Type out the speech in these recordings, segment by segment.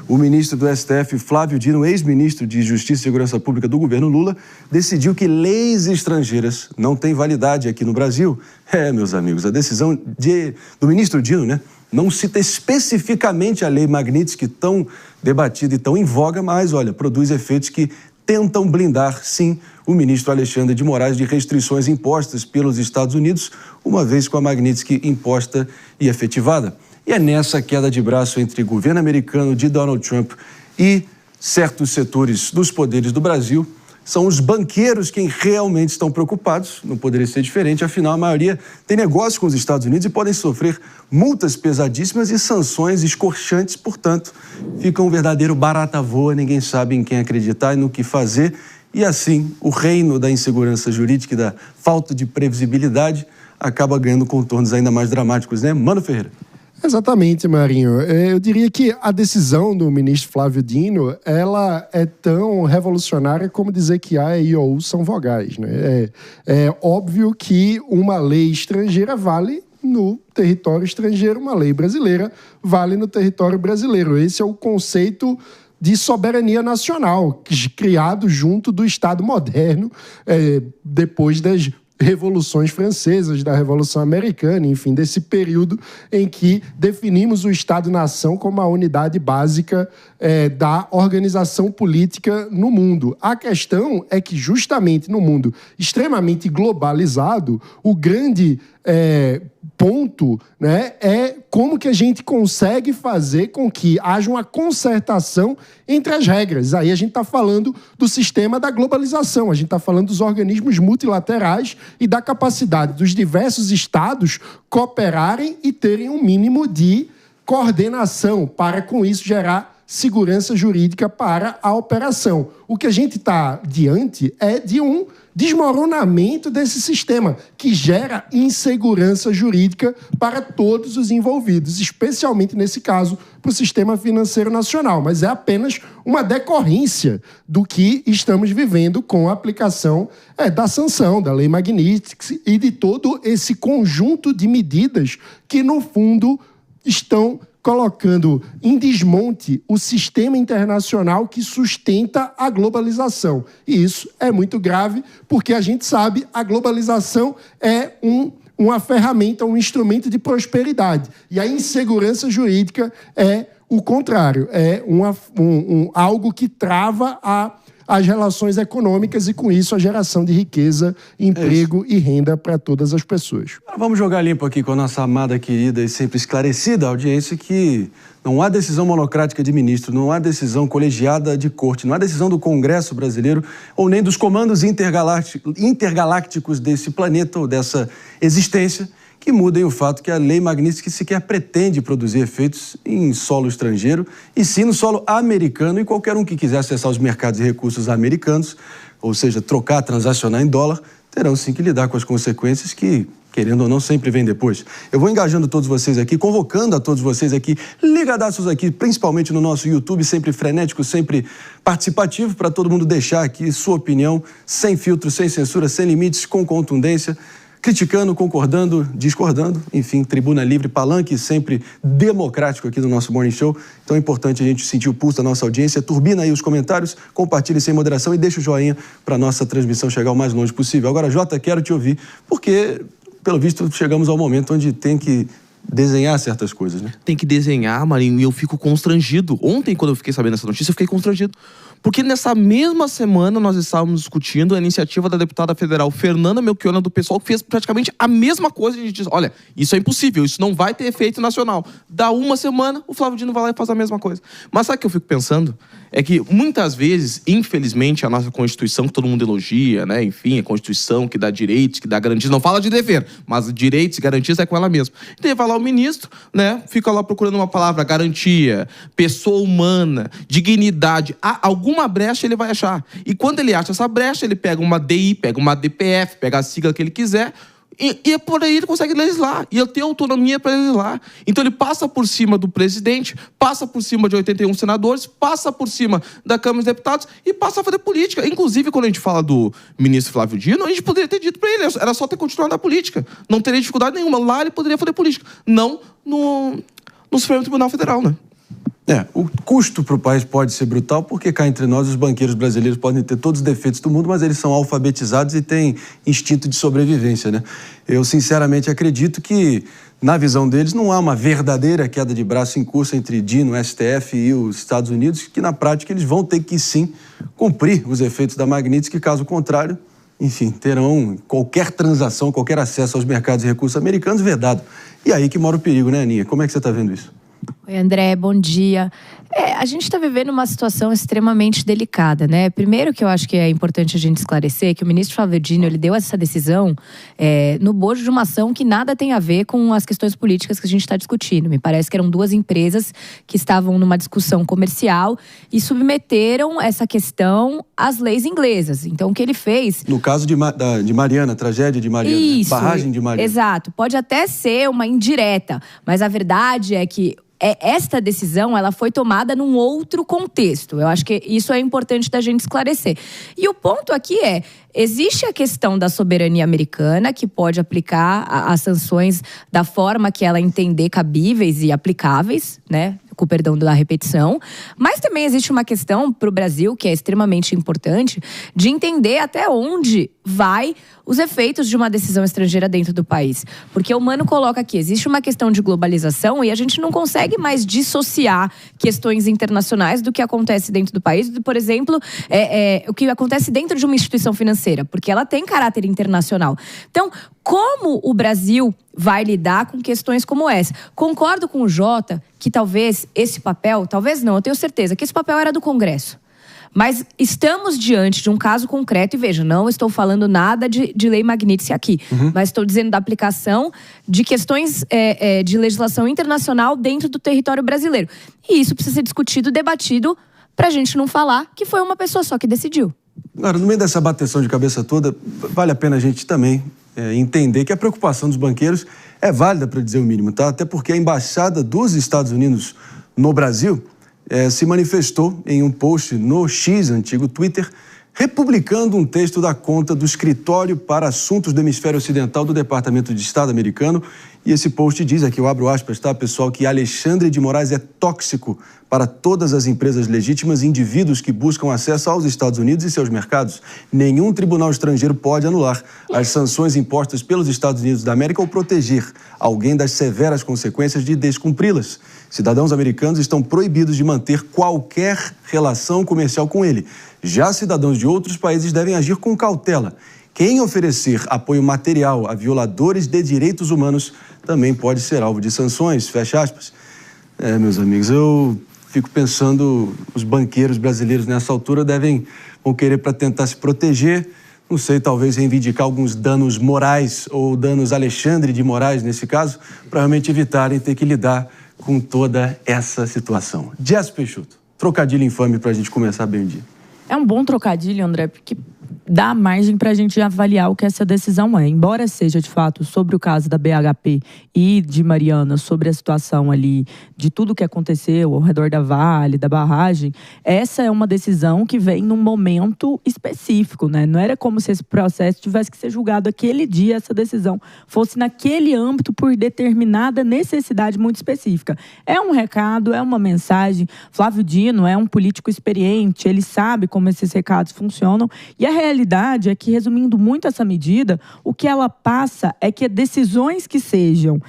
O ministro do STF, Flávio Dino, ex-ministro de Justiça e Segurança Pública do governo Lula, decidiu que leis estrangeiras não têm validade aqui no Brasil. Meus amigos, a decisão do ministro Dino, né, não cita especificamente a lei Magnitsky, tão debatida e tão em voga, mas, olha, produz efeitos que tentam blindar, sim, o ministro Alexandre de Moraes de restrições impostas pelos Estados Unidos, uma vez com a Magnitsky imposta e efetivada. E é nessa queda de braço entre o governo americano de Donald Trump e certos setores dos poderes do Brasil, são os banqueiros quem realmente estão preocupados, não poderia ser diferente, afinal a maioria tem negócio com os Estados Unidos e podem sofrer multas pesadíssimas e sanções escorchantes, portanto, fica um verdadeiro barata-voa, ninguém sabe em quem acreditar e no que fazer, e assim o reino da insegurança jurídica e da falta de previsibilidade acaba ganhando contornos ainda mais dramáticos, né, Mano Ferreira? Exatamente, Marinho. Eu diria que a decisão do ministro Flávio Dino, ela é tão revolucionária como dizer que A e O são vogais, né? É óbvio que uma lei estrangeira vale no território estrangeiro, uma lei brasileira vale no território brasileiro. Esse é o conceito de soberania nacional, criado junto do Estado moderno, depois das revoluções francesas, da Revolução Americana, enfim, desse período em que definimos o Estado-nação como a unidade básica da organização política no mundo. A questão é que, justamente no mundo extremamente globalizado, o grande ponto, né, é como que a gente consegue fazer com que haja uma concertação entre as regras. Aí a gente está falando do sistema da globalização, a gente está falando dos organismos multilaterais e da capacidade dos diversos estados cooperarem e terem um mínimo de coordenação para, com isso, gerar segurança jurídica para a operação. O que a gente está diante é de um desmoronamento desse sistema, que gera insegurança jurídica para todos os envolvidos, especialmente, nesse caso, para o sistema financeiro nacional. Mas é apenas uma decorrência do que estamos vivendo com a aplicação da sanção, da lei Magnitsky e de todo esse conjunto de medidas que, no fundo, estão colocando em desmonte o sistema internacional que sustenta a globalização. E isso é muito grave, porque a gente sabe que a globalização é uma ferramenta, um instrumento de prosperidade. E a insegurança jurídica é o contrário, é algo que trava as relações econômicas e, com isso, a geração de riqueza, emprego e renda para todas as pessoas. Vamos jogar limpo aqui com a nossa amada, querida e sempre esclarecida audiência que não há decisão monocrática de ministro, não há decisão colegiada de corte, não há decisão do Congresso brasileiro ou nem dos comandos intergalácticos desse planeta ou dessa existência que mudem o fato que a lei Magnitsky sequer pretende produzir efeitos em solo estrangeiro, e sim no solo americano, e qualquer um que quiser acessar os mercados e recursos americanos, ou seja, trocar, transacionar em dólar, terão sim que lidar com as consequências que, querendo ou não, sempre vem depois. Eu vou engajando todos vocês aqui, convocando a todos vocês aqui, ligadaços aqui, principalmente no nosso YouTube, sempre frenético, sempre participativo, para todo mundo deixar aqui sua opinião, sem filtro, sem censura, sem limites, com contundência, criticando, concordando, discordando, enfim, tribuna livre, palanque sempre democrático aqui no nosso Morning Show. Então é importante a gente sentir o pulso da nossa audiência. Turbina aí os comentários, compartilhe sem moderação e deixa o joinha para a nossa transmissão chegar o mais longe possível. Agora, Jota, quero te ouvir, porque, pelo visto, chegamos ao momento onde tem que desenhar certas coisas, né? Tem que desenhar, Marinho, e eu fico constrangido. Ontem, quando eu fiquei sabendo dessa notícia, eu fiquei constrangido. Porque nessa mesma semana nós estávamos discutindo a iniciativa da deputada federal Fernanda Melchiona do PSOL, que fez praticamente a mesma coisa. A gente diz, olha, isso é impossível, isso não vai ter efeito nacional. Dá uma semana, o Flávio Dino vai lá e faz a mesma coisa. Mas sabe o que eu fico pensando? É que muitas vezes, infelizmente, a nossa Constituição, que todo mundo elogia, né? Enfim, a Constituição que dá direitos, que dá garantias, não fala de dever, mas direitos e garantias é com ela mesma. Então vai lá o ministro, né? Fica lá procurando uma palavra, garantia, pessoa humana, dignidade. Alguma brecha ele vai achar. E quando ele acha essa brecha, ele pega uma DI, pega uma DPF, pega a sigla que ele quiser, e por aí ele consegue legislar. E ele tem autonomia para legislar. Então ele passa por cima do presidente, passa por cima de 81 senadores, passa por cima da Câmara dos Deputados e passa a fazer política. Inclusive, quando a gente fala do ministro Flávio Dino, a gente poderia ter dito para ele, era só ter continuado a política. Não teria dificuldade nenhuma. Lá ele poderia fazer política. Não no Supremo Tribunal Federal, né? O custo para o país pode ser brutal, porque cá entre nós os banqueiros brasileiros podem ter todos os defeitos do mundo, mas eles são alfabetizados e têm instinto de sobrevivência, né? Eu sinceramente acredito que, na visão deles, não há uma verdadeira queda de braço em curso entre Dino, STF e os Estados Unidos, que na prática eles vão ter que sim cumprir os efeitos da Magnitsky, caso contrário, enfim, terão qualquer transação, qualquer acesso aos mercados de recursos americanos vedado. E aí que mora o perigo, né, Aninha? Como é que você está vendo isso? Oi, André, bom dia. A gente está vivendo uma situação extremamente delicada, né? Primeiro que eu acho que é importante a gente esclarecer que o ministro Flávio Dino, ele deu essa decisão no bojo de uma ação que nada tem a ver com as questões políticas que a gente está discutindo. Me parece que eram duas empresas que estavam numa discussão comercial e submeteram essa questão às leis inglesas. Então, o que ele fez... No caso de Mariana, tragédia de Mariana, isso, barragem de Mariana. Exato. Pode até ser uma indireta, mas a verdade é que esta decisão, ela foi tomada num outro contexto. Eu acho que isso é importante da gente esclarecer. E o ponto aqui existe a questão da soberania americana, que pode aplicar as sanções da forma que ela entender cabíveis e aplicáveis, né? Com o perdão da repetição. Mas também existe uma questão para o Brasil, que é extremamente importante, de entender até onde vai os efeitos de uma decisão estrangeira dentro do país. Porque o Mano coloca aqui, existe uma questão de globalização e a gente não consegue mais dissociar questões internacionais do que acontece dentro do país, por exemplo, o que acontece dentro de uma instituição financeira, porque ela tem caráter internacional. Então, como o Brasil vai lidar com questões como essa? Concordo com o Jota que talvez esse papel, talvez não, eu tenho certeza que esse papel era do Congresso. Mas estamos diante de um caso concreto, e veja, não estou falando nada de lei Magnitsky aqui, mas estou dizendo da aplicação de questões de legislação internacional dentro do território brasileiro. E isso precisa ser discutido, debatido, para a gente não falar que foi uma pessoa só que decidiu. Agora, no meio dessa bateção de cabeça toda, vale a pena a gente também entender que a preocupação dos banqueiros é válida, para dizer o mínimo, tá? Até porque a Embaixada dos Estados Unidos no Brasil se manifestou em um post no X, antigo Twitter, republicando um texto da conta do Escritório para Assuntos do Hemisfério Ocidental do Departamento de Estado americano. E esse post diz, aqui eu abro aspas, tá, pessoal, que Alexandre de Moraes é tóxico para todas as empresas legítimas e indivíduos que buscam acesso aos Estados Unidos e seus mercados. Nenhum tribunal estrangeiro pode anular as sanções impostas pelos Estados Unidos da América ou proteger alguém das severas consequências de descumpri-las. Cidadãos americanos estão proibidos de manter qualquer relação comercial com ele. Já cidadãos de outros países devem agir com cautela. Quem oferecer apoio material a violadores de direitos humanos também pode ser alvo de sanções, fecha aspas. Meus amigos, eu fico pensando, os banqueiros brasileiros nessa altura vão querer, para tentar se proteger, não sei, talvez reivindicar alguns danos morais ou danos Alexandre de Moraes, nesse caso, para realmente evitarem ter que lidar com toda essa situação. Jess Peixoto, trocadilho infame para a gente começar bem o dia. É um bom trocadilho, André, porque dá margem para a gente avaliar o que essa decisão é. Embora seja, de fato, sobre o caso da BHP e de Mariana, sobre a situação ali, de tudo que aconteceu ao redor da Vale, da barragem, essa é uma decisão que vem num momento específico, né? Não era como se esse processo tivesse que ser julgado aquele dia, essa decisão fosse naquele âmbito por determinada necessidade muito específica. É um recado, é uma mensagem. Flávio Dino é um político experiente, ele sabe como esses recados funcionam, e a realidade é que, resumindo muito essa medida, o que ela passa é que decisões que sejam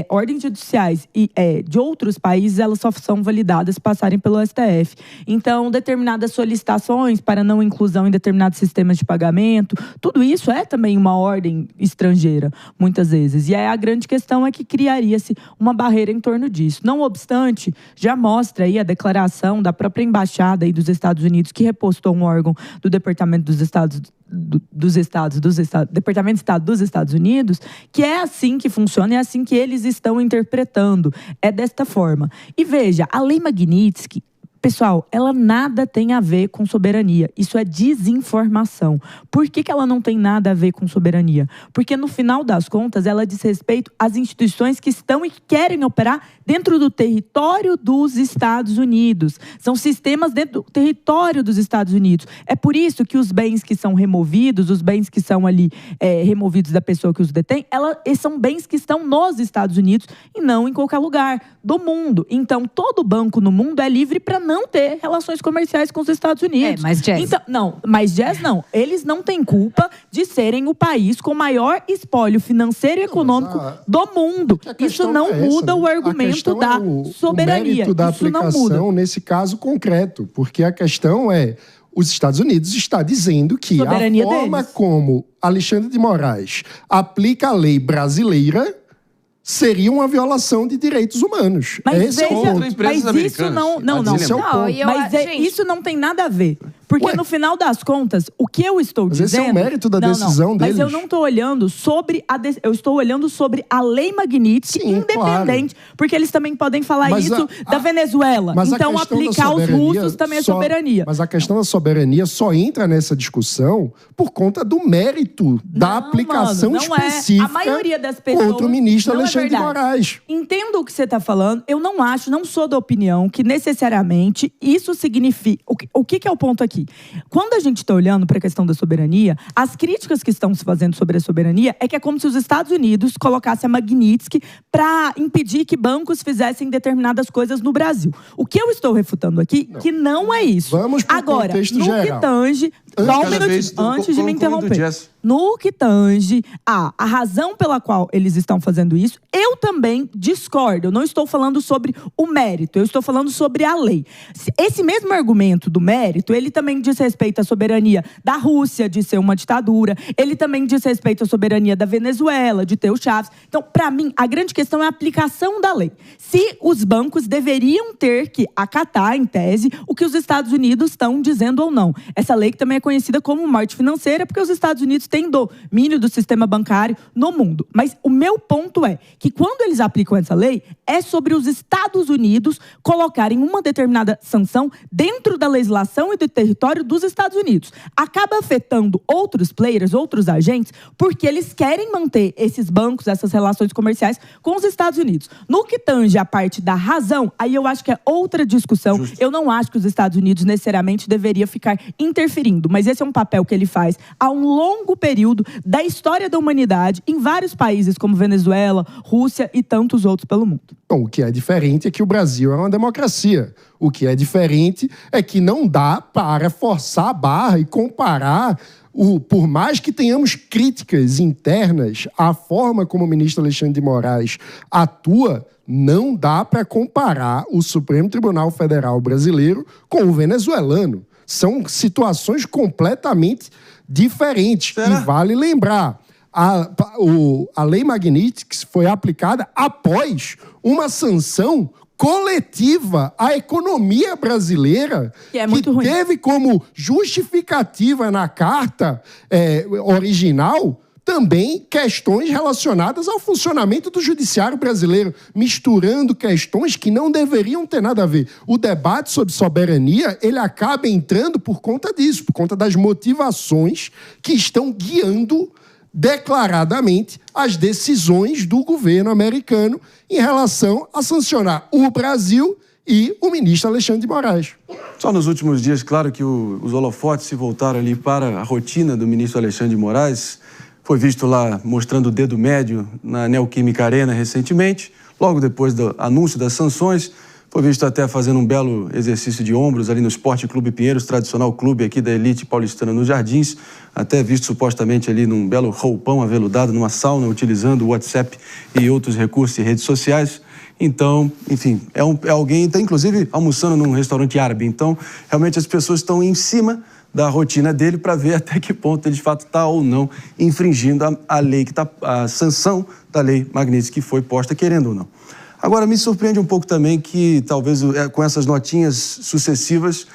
ordens judiciais e de outros países, elas só são validadas se passarem pelo STF. Então, determinadas solicitações para não inclusão em determinados sistemas de pagamento, tudo isso é também uma ordem estrangeira, muitas vezes. E aí a grande questão é que criaria-se uma barreira em torno disso. Não obstante, já mostra aí a declaração da própria embaixada aí dos Estados Unidos, que repostou um órgão do Departamento de Estado dos Estados Unidos, que é assim que funciona, é assim que eles estão interpretando, é desta forma. E veja, a lei Magnitsky, Pessoal, ela nada tem a ver com soberania. Isso é desinformação. Por que ela não tem nada a ver com soberania? Porque, no final das contas, ela diz respeito às instituições que estão e que querem operar dentro do território dos Estados Unidos. São sistemas dentro do território dos Estados Unidos. É por isso que os bens que são removidos, os bens que são ali removidos da pessoa que os detém, eles são bens que estão nos Estados Unidos e não em qualquer lugar do mundo. Então, todo banco no mundo é livre para não ter relações comerciais com os Estados Unidos. Mas Jess... Então, mas Jess não. Eles não têm culpa de serem o país com maior espólio financeiro e econômico do mundo. Isso não muda o argumento da soberania. O mérito da Isso não aplicação muda. nesse caso concreto. Porque a questão é, os Estados Unidos está dizendo que Soberania a forma deles. como Alexandre de Moraes aplica a lei brasileira seria uma violação de direitos humanos. Mas Esse é o veja, ponto. Contra empresas mas isso americanas. não. Esse é o ponto. e eu- Mas gente, isso não tem nada a ver. Porque Ué. no final das contas, o que eu estou Mas dizendo... esse é o mérito da decisão Mas deles. eu não estou olhando sobre eu estou olhando sobre a lei Magnitsky, Sim, independente. Porque eles também podem falar Mas isso da Venezuela. Mas a Então, questão da aplicar os soberania russos também é só- soberania. Mas a questão da soberania só entra nessa discussão por conta do mérito da Não, aplicação mano, não é. específica A maioria das pessoas contra o ministro não é Alexandre de verdade. Moraes. Entendo o que você está falando. Eu não acho, não sou da opinião que necessariamente isso significa... O que é o ponto aqui? Quando a gente está olhando para a questão da soberania, as críticas que estão se fazendo sobre a soberania é que é como se os Estados Unidos colocassem a Magnitsky para impedir que bancos fizessem determinadas coisas no Brasil. O que eu estou refutando aqui, que não é isso. Vamos pro Agora, contexto no geral. que tange... Só um Cada minutinho, vez, antes de me concluindo, interromper. Jess. No que tange a razão pela qual eles estão fazendo isso, eu também discordo. Eu não estou falando sobre o mérito, eu estou falando sobre a lei. Esse mesmo argumento do mérito, ele também diz respeito à soberania da Rússia, de ser uma ditadura. Ele também diz respeito à soberania da Venezuela, de ter o Chaves. Então, para mim, a grande questão é a aplicação da lei. Se os bancos deveriam ter que acatar, em tese, o que os Estados Unidos estão dizendo ou não. Essa lei que também é conhecida como morte financeira, porque os Estados Unidos têm domínio do sistema bancário no mundo. Mas o meu ponto é que quando eles aplicam essa lei, é sobre os Estados Unidos colocarem uma determinada sanção dentro da legislação e do território dos Estados Unidos. Acaba afetando outros players, outros agentes, porque eles querem manter esses bancos, essas relações comerciais com os Estados Unidos. No que tange a parte da razão, aí eu acho que é outra discussão. Justo. Eu não acho que os Estados Unidos necessariamente deveria ficar interferindo, mas esse é um papel que ele faz há um longo período da história da humanidade em vários países como Venezuela, Rússia e tantos outros pelo mundo. Bom, o que é diferente é que o Brasil é uma democracia. O que é diferente é que não dá para forçar a barra e comparar, por mais que tenhamos críticas internas à forma como o ministro Alexandre de Moraes atua, não dá para comparar o Supremo Tribunal Federal brasileiro com o venezuelano. São situações completamente diferentes. Será? E vale lembrar, a Lei Magnitsky foi aplicada após uma sanção coletiva à economia brasileira, Que é muito ruim. teve como justificativa na carta original também questões relacionadas ao funcionamento do judiciário brasileiro, misturando questões que não deveriam ter nada a ver. O debate sobre soberania, ele acaba entrando por conta disso, por conta das motivações que estão guiando declaradamente as decisões do governo americano em relação a sancionar o Brasil e o ministro Alexandre de Moraes. Só nos últimos dias, claro que os holofotes se voltaram ali para a rotina do ministro Alexandre de Moraes. Foi visto lá mostrando o dedo médio na Neoquímica Arena recentemente, logo depois do anúncio das sanções. Foi visto até fazendo um belo exercício de ombros ali no Esporte Clube Pinheiros, tradicional clube aqui da elite paulistana nos Jardins. Até visto supostamente ali num belo roupão aveludado, numa sauna, utilizando o WhatsApp e outros recursos e redes sociais. Então, enfim, é alguém, está inclusive almoçando num restaurante árabe. Então, realmente as pessoas estão em cima da rotina dele para ver até que ponto ele de fato está ou não infringindo a lei que está, a sanção da lei Magnitsky que foi posta, querendo ou não. Agora, me surpreende um pouco também que talvez com essas notinhas sucessivas,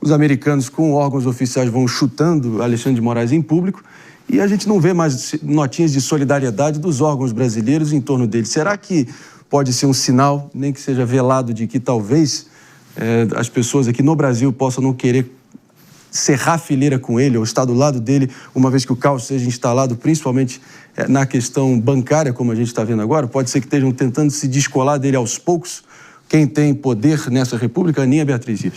os americanos com órgãos oficiais vão chutando Alexandre de Moraes em público e a gente não vê mais notinhas de solidariedade dos órgãos brasileiros em torno dele. Será que pode ser um sinal, nem que seja velado, de que talvez as pessoas aqui no Brasil possam não querer cerrar fileira com ele ou estar do lado dele, uma vez que o caos seja instalado, principalmente na questão bancária, como a gente está vendo agora. Pode ser que estejam tentando se descolar dele aos poucos. Quem tem poder nessa república? Aninha Beatriz Dias.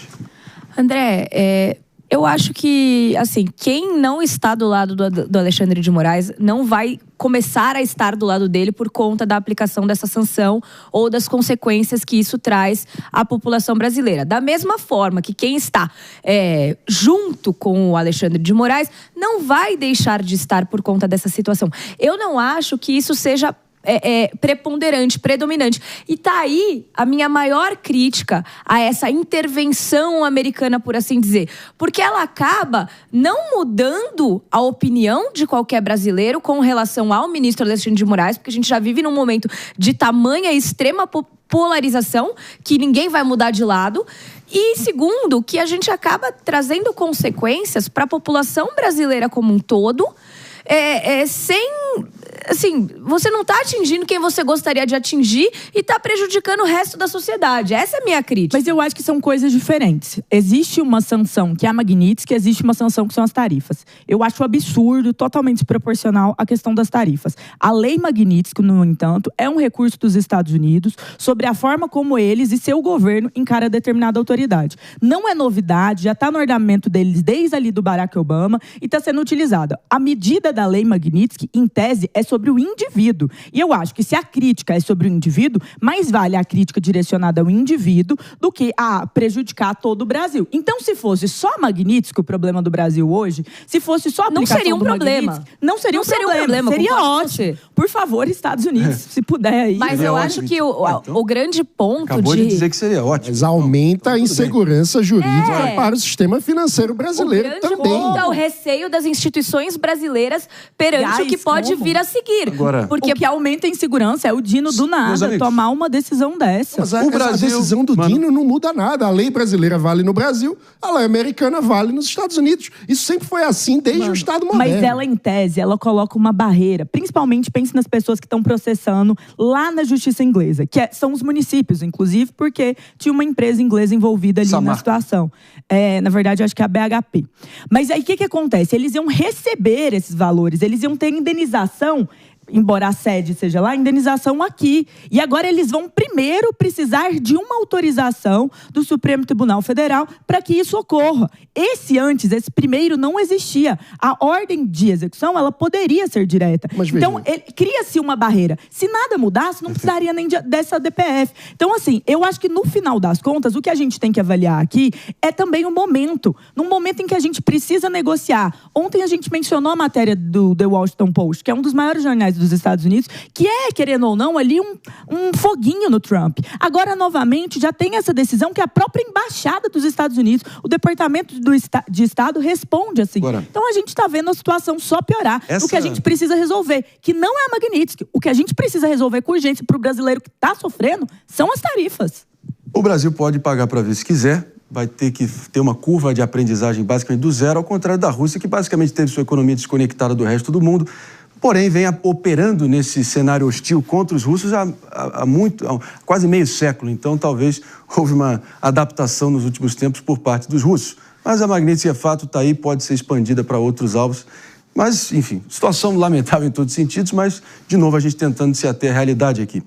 André, eu acho que, assim, quem não está do lado do Alexandre de Moraes não vai começar a estar do lado dele por conta da aplicação dessa sanção ou das consequências que isso traz à população brasileira. Da mesma forma que quem está junto com o Alexandre de Moraes não vai deixar de estar por conta dessa situação. Eu não acho que isso seja preponderante, predominante. E tá aí a minha maior crítica a essa intervenção americana, por assim dizer. Porque ela acaba não mudando a opinião de qualquer brasileiro com relação ao ministro Alexandre de Moraes, porque a gente já vive num momento de tamanha e extrema polarização que ninguém vai mudar de lado. E segundo, que a gente acaba trazendo consequências para a população brasileira como um todo, sem... Assim, você não está atingindo quem você gostaria de atingir e está prejudicando o resto da sociedade. Essa é a minha crítica. Mas eu acho que são coisas diferentes. Existe uma sanção que é a Magnitsky, existe uma sanção que são as tarifas. Eu acho absurdo, totalmente desproporcional a questão das tarifas. A lei Magnitsky, no entanto, é um recurso dos Estados Unidos sobre a forma como eles e seu governo encaram determinada autoridade. Não é novidade, já está no ordenamento deles desde ali do Barack Obama e está sendo utilizada. A medida da lei Magnitsky, em tese, é sobre o indivíduo. E eu acho que se a crítica é sobre o indivíduo, mais vale a crítica direcionada ao indivíduo do que a prejudicar todo o Brasil. Então, se fosse só a Magnitsky o problema do Brasil hoje, se fosse só a aplicação não seria um problema. Não seria um problema. Seria ótimo. Por favor, Estados Unidos, se puder aí. Mas eu acho que o grande ponto acabou de dizer que seria ótimo. Mas aumenta a insegurança jurídica para o sistema financeiro brasileiro também. O grande ponto é o receio das instituições brasileiras perante o que pode vir a seguir. Agora, porque o que aumenta a insegurança é o Dino do nada tomar uma decisão dessa. Mas a decisão do Dino não muda nada. A lei brasileira vale no Brasil, a lei americana vale nos Estados Unidos. Isso sempre foi assim desde o Estado moderno. Mas ela, em tese, ela coloca uma barreira. Principalmente, pense nas pessoas que estão processando lá na justiça inglesa, que são os municípios, inclusive, porque tinha uma empresa inglesa envolvida ali na situação. Na verdade, eu acho que é a BHP. Mas aí, o que acontece? Eles iam receber esses valores, eles iam ter indenização, embora a sede seja lá, indenização aqui. E agora eles vão primeiro precisar de uma autorização do Supremo Tribunal Federal para que isso ocorra. Esse primeiro não existia. A ordem de execução, ela poderia ser direta. Então, cria-se uma barreira. Se nada mudasse, não precisaria nem dessa DPF. Então, assim, eu acho que no final das contas, o que a gente tem que avaliar aqui é também o momento. Num momento em que a gente precisa negociar. Ontem a gente mencionou a matéria do The Washington Post, que é um dos maiores jornais dos Estados Unidos, que querendo ou não, ali um foguinho no Trump. Agora, novamente, já tem essa decisão que a própria embaixada dos Estados Unidos, o Departamento de Estado responde assim. Então, a gente está vendo a situação só piorar. O que a gente precisa resolver, que não é a Magnitsky, o que a gente precisa resolver com urgência para o brasileiro que está sofrendo, são as tarifas. O Brasil pode pagar para ver se quiser, vai ter que ter uma curva de aprendizagem basicamente do zero, ao contrário da Rússia, que basicamente teve sua economia desconectada do resto do mundo, porém vem operando nesse cenário hostil contra os russos há quase meio século. Então, talvez houve uma adaptação nos últimos tempos por parte dos russos. Mas a Magnitsky é fato, está aí, pode ser expandida para outros alvos. Mas, enfim, situação lamentável em todos os sentidos, mas, de novo, a gente tentando se ater à realidade aqui.